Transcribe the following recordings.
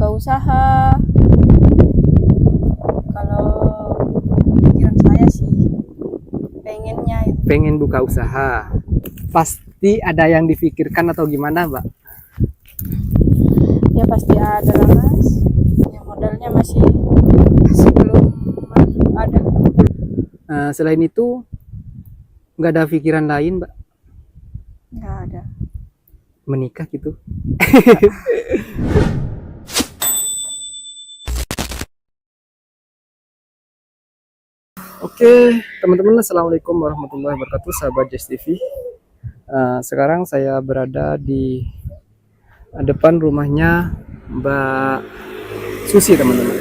buka usaha. Kalau pikiran saya sih pengennya itu. Pengen buka usaha. Pasti ada yang difikirkan atau gimana, Mbak? Ya pasti ada lah mas. Ya modalnya masih belum ada. Selain itu, nggak ada pikiran lain, Mbak? Nggak ada. Menikah gitu? Oke, teman-teman, assalamualaikum warahmatullahi wabarakatuh, sahabat Jess TV. Sekarang saya berada di depan rumahnya Mbak Susi, teman-teman.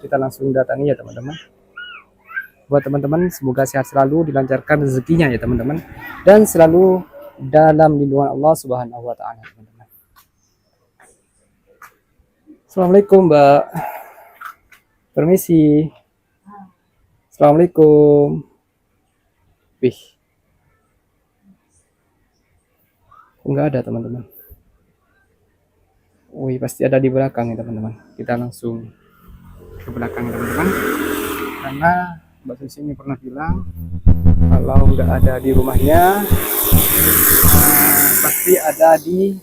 Kita langsung datangi ya, teman-teman. Buat teman-teman, semoga sehat selalu, dilancarkan rezekinya ya, teman-teman, dan selalu dalam lindungan Allah Subhanahu wa Ta'ala, teman-teman. Assalamualaikum, Mbak. Permisi. Assalamualaikum. Wih, nggak ada, teman-teman. Wih, pasti ada di belakang ya, teman-teman. Kita langsung ke belakang, teman-teman. Karena Mbak Susi ini pernah bilang kalau nggak ada di rumahnya, pasti ada di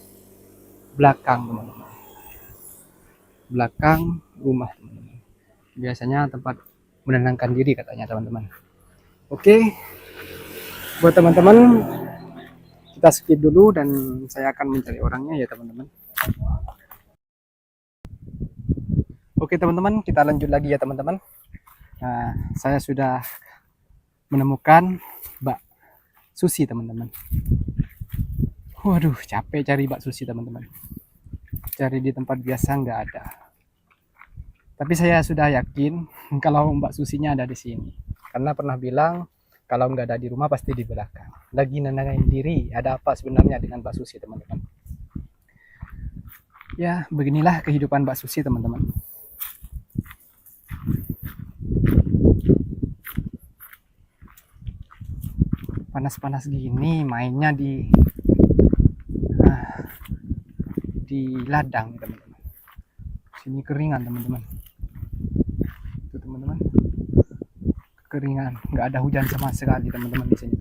belakang, teman-teman. Belakang rumah, teman-teman. Biasanya tempat menenangkan diri katanya, teman-teman. Oke, buat teman-teman, kita skip dulu dan saya akan mencari orangnya ya, teman-teman. Oke, teman-teman, kita lanjut lagi ya, teman-teman. Nah, saya sudah menemukan Mbak Susi, teman-teman. Waduh, capek cari Mbak Susi, teman-teman. Cari di tempat biasa nggak ada. Tapi saya sudah yakin kalau Mbak Susinya ada di sini. Karena pernah bilang kalau nggak ada di rumah pasti di belakang. Lagi nenangin diri. Ada apa sebenarnya dengan Mbak Susi, teman-teman? Ya, beginilah kehidupan Mbak Susi, teman-teman. Panas-panas gini mainnya di ladang, teman-teman. Sini keringan, teman-teman. Itu, teman-teman. Keringan, nggak ada hujan sama sekali, teman-teman, di sini.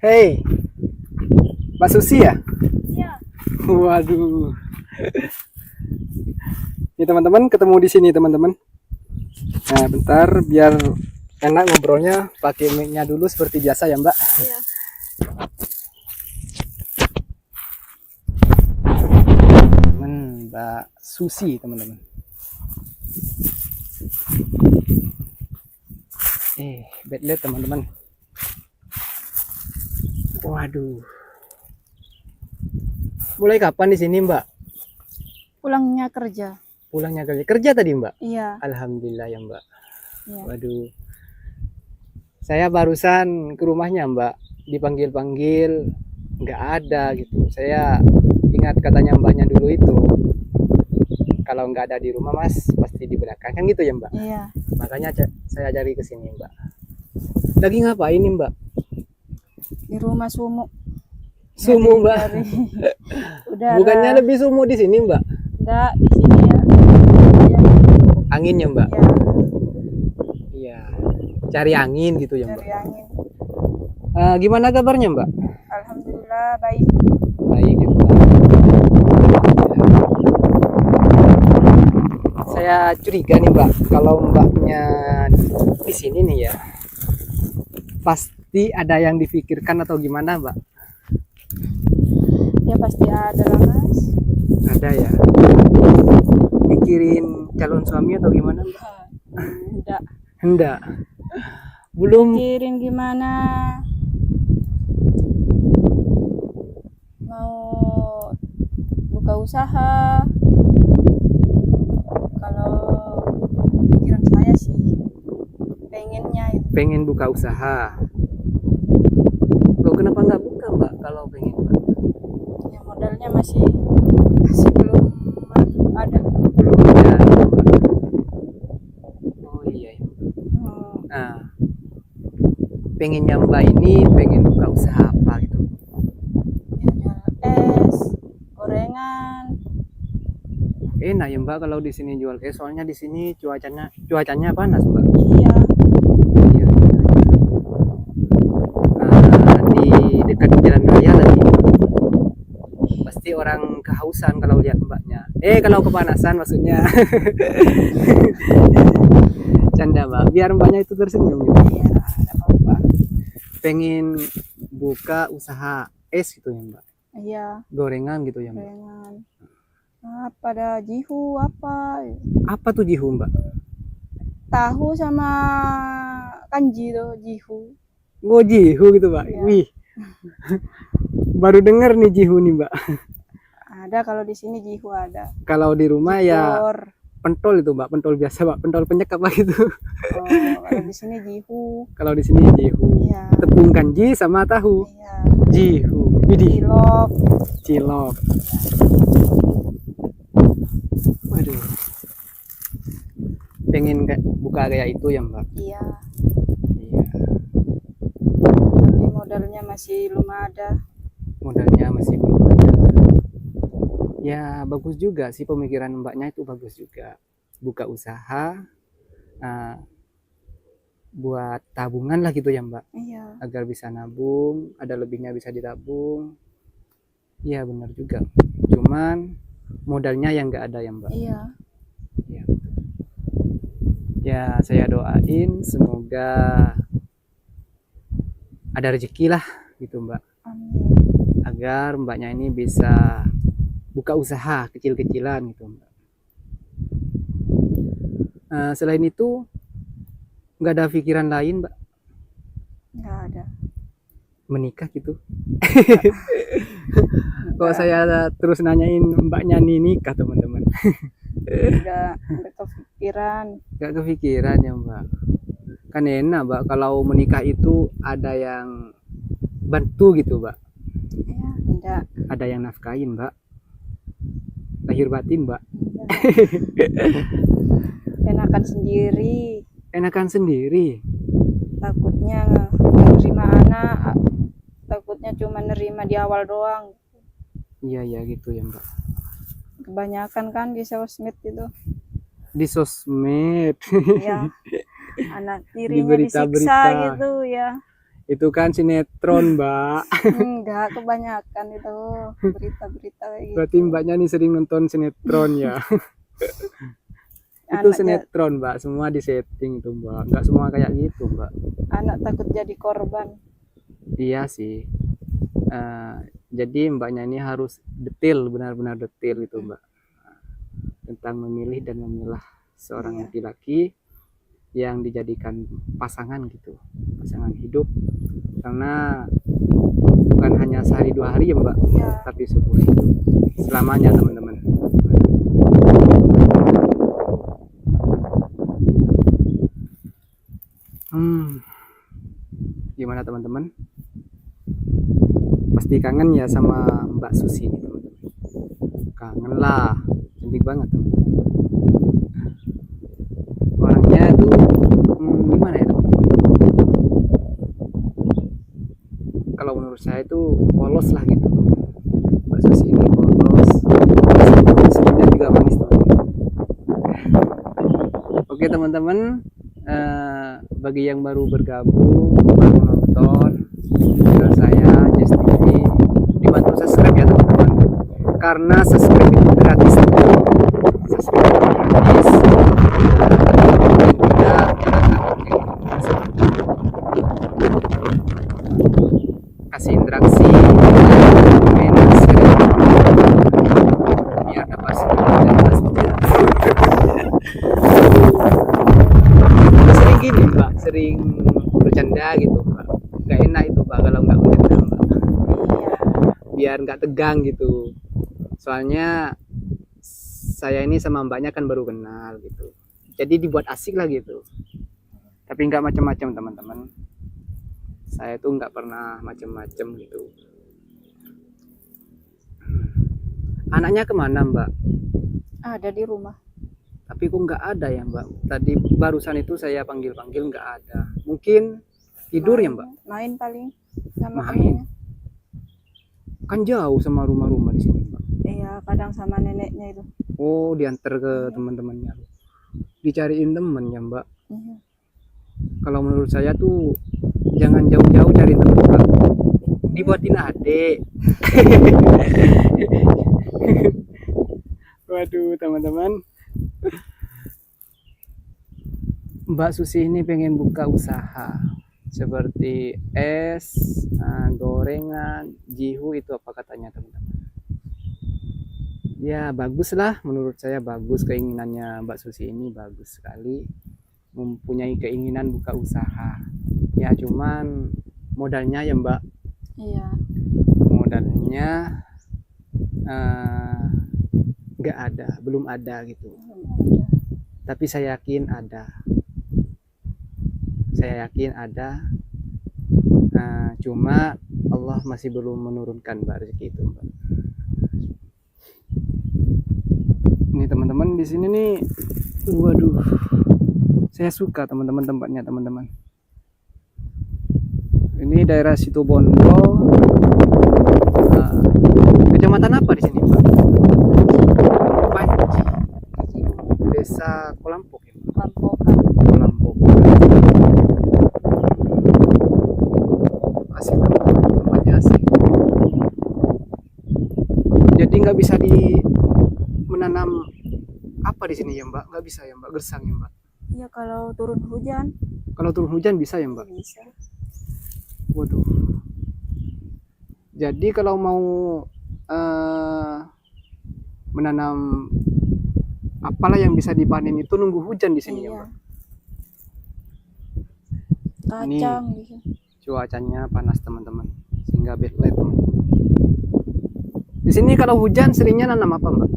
Hey, Mbak Susi ya? Iya. Waduh. Ini teman-teman, ketemu di sini, teman-teman. Nah, bentar biar enak ngobrolnya, pakai mic-nya dulu seperti biasa ya, Mbak. Iya. Mbak Susi, teman-teman. Bed light, teman-teman. Waduh. Mulai kapan di sini, Mbak? Pulangnya kerja. Pulangnya kerja tadi, Mbak? Iya. Alhamdulillah ya, Mbak. Iya. Waduh. Saya barusan ke rumahnya, Mbak. Dipanggil-panggil, nggak ada gitu. Saya ingat katanya Mbaknya dulu itu, kalau nggak ada di rumah Mas, pasti di belakang. Kan gitu ya, Mbak? Iya. Makanya saya cari ke sini, Mbak. Lagi ngapain nih, Mbak? Di rumah sumuk. Sumu, Mbak. Udara. Bukannya lebih sumu di sini, Mbak? Enggak, di sini ya. Iya. Anginnya, Mbak? Iya. Iya. Cari angin gitu ya, Mbak? Dari angin. Gimana kabarnya, Mbak? Alhamdulillah baik. Baik ya, Mbak. Saya curiga nih, Mbak, kalau Mbaknya di sini nih ya, pasti ada yang difikirkan atau gimana, Mbak? Ya pasti ada lah mas. Ada ya. Mikirin calon suami atau gimana, Mbak? Enggak. Enggak. Belum. Mikirin gimana mau buka usaha. Kalau pikiran saya sih pengennya itu. Pengen buka usaha. Loh, kenapa nggak buka, Mbak, kalau pengen, Mbak? Ya modalnya masih belum ada. Belum ada. Oh iya. Nah, pengennya Mbak ini pengen buka usaha apa gitu? Ya, jual es, gorengan. Enak ya Mbak kalau di sini jual es, soalnya di sini cuacanya panas Mbak. Iya, Iya. Di dekat jalan raya lagi. Pasti orang kehausan kalau lihat Mbaknya. Kalau kepanasan maksudnya. Canda Mbak, biar Mbaknya itu tersenyum gitu. iya, ada apa-apa. Pengen buka usaha es gitu ya Mbak. Iya, Gorengan gitu ya Mbak. gorengan. Apa ada jihu apa? Apa tuh jihu Mbak? Tahu sama kanji tuh jihu. Oh jihu gitu Mbak. Iya. Wih. Baru dengar nih jihu nih Mbak. Ada kalau di sini jihu ada. Kalau di rumah ya Jipor. pentol itu Mbak, pentol biasa Mbak, pentol penyekap lah gitu. Oh, kalau di sini jihu. Kalau di sini jihu. Iya. Tepung kanji sama tahu. Iya. Jihu. Widih. Cilok. Cilok. Waduh. Pengen buka kayak itu ya Mbak. Iya. Iya. Tapi modalnya masih belum ada. Modalnya masih belum ada. Ya bagus juga sih pemikiran Mbaknya, itu bagus juga. Buka usaha buat tabungan lah gitu ya Mbak. Iya. Agar bisa nabung, ada lebihnya bisa ditabung. Iya benar juga. Cuman modalnya yang nggak ada ya Mbak. Iya. Ya. Ya saya doain semoga ada rezeki lah gitu Mbak. Amin. Agar Mbaknya ini bisa buka usaha kecil-kecilan gitu Mbak. Selain itu nggak ada pikiran lain Mbak? Nggak ada. Menikah gitu? Kok saya terus nanyain Mbaknya nih nikah teman-teman? Udah kepikiran. Nggak kepikiran ya Mbak. Kan enak Mbak kalau menikah itu ada yang bantu gitu Mbak. Ya, tidak. Ada yang nafkahin Mbak. Lahir batin Mbak. Enakan sendiri. Enakan sendiri. Takutnya nerima anak. Takutnya cuma nerima di awal doang. Iya gitu ya Mbak. Kebanyakan kan di sosmed itu. Di sosmed. Ya. Anak Di tirinya berita-berita. disiksa gitu ya. Itu kan sinetron Mbak. Enggak, kebanyakan itu berita-berita kayak gitu. Berarti Mbaknya nih sering nonton sinetron ya. Itu Anak sinetron Mbak, semua disetting itu Mbak. Nggak semua kayak gitu Mbak. anak takut jadi korban. Iya sih. Jadi Mbaknya ini harus detail, benar-benar detail itu Mbak. Tentang memilih dan memilah seorang Iya. laki-laki yang dijadikan pasangan gitu, pasangan hidup. Karena bukan hanya sehari 2 hari ya Mbak, Iya. tapi seumur hidup, selamanya teman-teman. Gimana teman-teman? Pasti kangen ya sama Mbak Susi ini teman-teman. Kangen lah, cantik banget teman-teman. Orangnya tuh gimana ya teman-teman? Kalau menurut saya itu polos lah gitu. Mbak Susi ini polos, sebenarnya juga manis teman-teman. Oke teman-teman, bagi yang baru bergabung, baru nonton channel saya Just TV, dibantu subscribe ya teman-teman, karena subscribe itu gratis. Subscribe itu gratis. Kasih interaksi, komen, share, biar dapat sering gini Mbak, sering bercanda gitu Mbak. Gak enak itu Mbak kalau nggak bercanda Mbak. Iya. Biar nggak tegang gitu. Soalnya saya ini sama Mbaknya kan baru kenal gitu. Jadi dibuat asik lah gitu. Tapi nggak macam-macam teman-teman. Saya tuh nggak pernah macam-macam gitu. Anaknya kemana Mbak? Ada di rumah. Tapi kok nggak ada ya Mbak? Tadi barusan itu saya panggil-panggil nggak ada. Mungkin tidur ya Mbak? Main paling sama Main. temennya. Kan jauh sama rumah-rumah di sini Mbak. Iya, kadang sama neneknya itu. Oh, diantar ke teman-temannya. Dicariin temen ya Mbak. Iya. Kalau menurut saya tuh jangan jauh-jauh cari teman Mbak. Dibuatin adik. Waduh teman-teman, Mbak Susi ini pengen buka usaha seperti es, gorengan, jihu, itu apa katanya teman-teman. Ya bagus lah, menurut saya bagus, keinginannya Mbak Susi ini bagus sekali, mempunyai keinginan buka usaha. Ya cuman modalnya ya Mbak, Iya. modalnya nggak ada, belum ada gitu. Belum ada. Tapi saya yakin ada. Saya yakin ada. Cuma Allah masih belum menurunkan Mbak rezeki itu Mbak. Ini teman-teman di sini nih, waduh, saya suka teman-teman tempatnya teman-teman. Ini daerah Situbondo, kecamatan apa di sini Mbak? Panji, Desa Kolampok ya Mbak? Lampokan. Kolampok. Asik tempatnya asik. Jadi nggak bisa menanam apa di sini ya Mbak? Nggak bisa ya Mbak, gersang ya Mbak? Iya, kalau turun hujan Kalau turun hujan bisa ya Mbak? bisa. Waduh. Jadi kalau mau menanam apalah yang bisa dipanen itu nunggu hujan di sini ya Iya. Mbak? Kacang bisa. Cuacanya panas teman-teman, sehingga bad light teman-teman. Di sini kalau hujan seringnya nanam apa Mbak?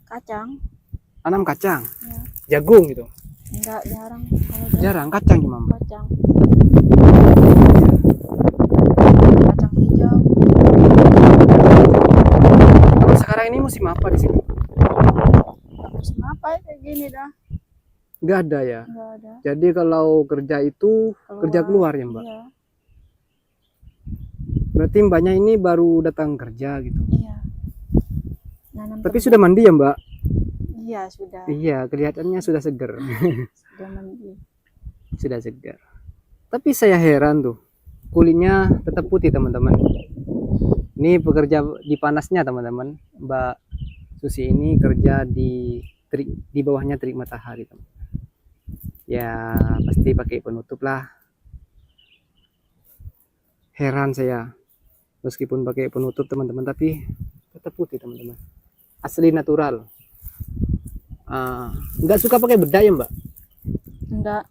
Kacang. Tanam kacang, Ya. jagung gitu. Enggak, jarang. Kalau Jarang kacang cuma Mbak. kacang. Kacang hijau. Kalau sekarang ini musim apa di sini? Musim apa ya kayak gini dah? Nggak ada ya. Enggak ada. Jadi kalau kerja itu kerja keluar ya Mbak. Iya. Berarti Mbaknya ini baru datang kerja gitu. Iya. Nanam Tapi tempe. sudah mandi ya Mbak? Iya, sudah. Iya, kelihatannya sudah seger. Sudah mandi. Sudah segar. Tapi saya heran tuh, kulitnya tetap putih teman-teman. Ini pekerja di panasnya teman-teman. Mbak Susi ini kerja di bawahnya terik matahari teman. Ya pasti pakai penutup lah. Heran saya, meskipun pakai penutup teman-teman, tapi tetap putih teman-teman. Asli natural. Nggak suka pakai bedak ya Mbak? Enggak.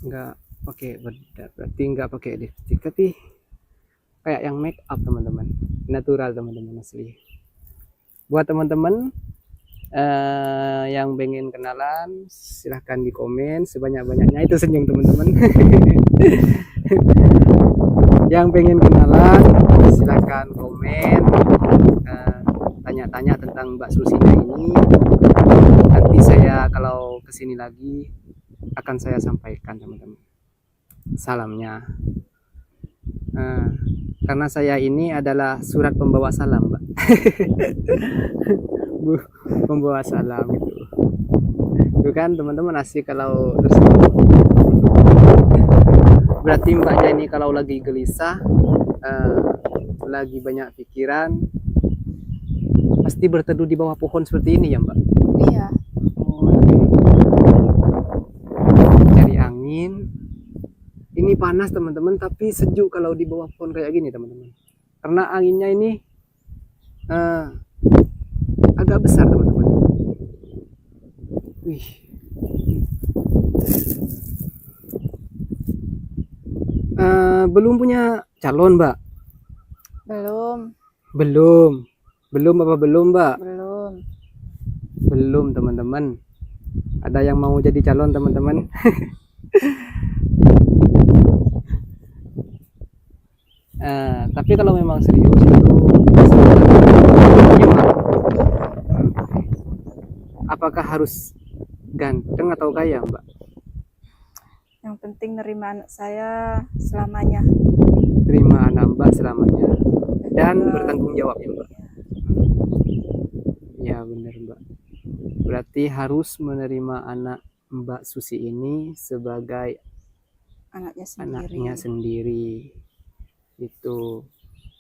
Enggak pakai bedak, berarti enggak pakai lipstick, tapi kayak yang make up teman-teman, natural teman-teman, asli. Buat teman-teman yang pengen kenalan, silahkan di komen sebanyak-banyaknya, itu senyum teman-teman. Yang pengen kenalan silahkan komen, tanya-tanya tentang Mbak Susinya ini. Nanti saya kalau kesini lagi akan saya sampaikan teman-teman salamnya. Karena saya ini adalah surat pembawa salam Mbak. Pembawa salam itu kan teman-teman, asik kalau tersebut. Berarti Mbaknya ini kalau lagi gelisah, lagi banyak pikiran, pasti berteduh di bawah pohon seperti ini ya Mbak? Iya. Cari angin. Ini panas teman-teman, tapi sejuk kalau di bawah pohon kayak gini teman-teman. Karena anginnya ini agak besar teman-teman. Wih. Belum punya calon Mbak? Belum. Belum apa belum Mbak? Belum. Belum teman-teman. Ada yang mau jadi calon teman-teman? Tapi kalau memang serius itu apakah harus ganteng atau kaya, Mbak? Yang penting nerima anak saya selamanya. Terima anak Mbak selamanya dan bertanggung jawab ya, Mbak. Ya benar, Mbak. Berarti harus menerima anak Mbak Susi ini sebagai anaknya sendiri. Itu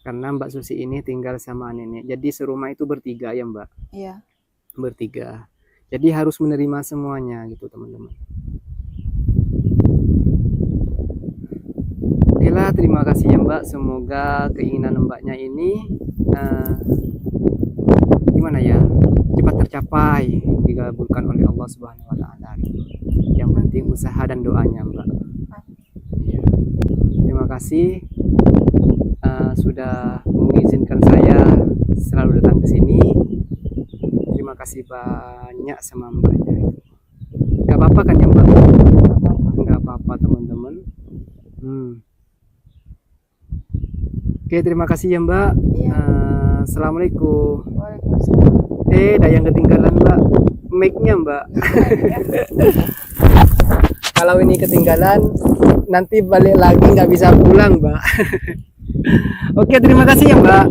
karena Mbak Susi ini tinggal sama nenek. Jadi serumah itu bertiga ya, Mbak? Iya. Bertiga. Jadi harus menerima semuanya gitu, teman-teman. Oke lah, terima kasih ya, Mbak. Semoga keinginan Mbaknya ini gimana ya, cepat tercapai, dikabulkan oleh Allah Subhanahu wa taala. Yang penting usaha dan doanya, Mbak. Ya. Terima kasih sudah mengizinkan saya selalu datang ke sini. Terima kasih banyak sama Mbaknya. Gak apa-apa kan ya, Mbak? Gak apa-apa, teman-teman. Oke, terima kasih ya, Mbak. Iya. Assalamualaikum. Waalaikumsalam. Ada yang ketinggalan, Mbak. Mic-nya, Mbak. Kalau ini ketinggalan, nanti balik lagi nggak bisa pulang, Mbak. Oke, terima kasih ya, Mbak.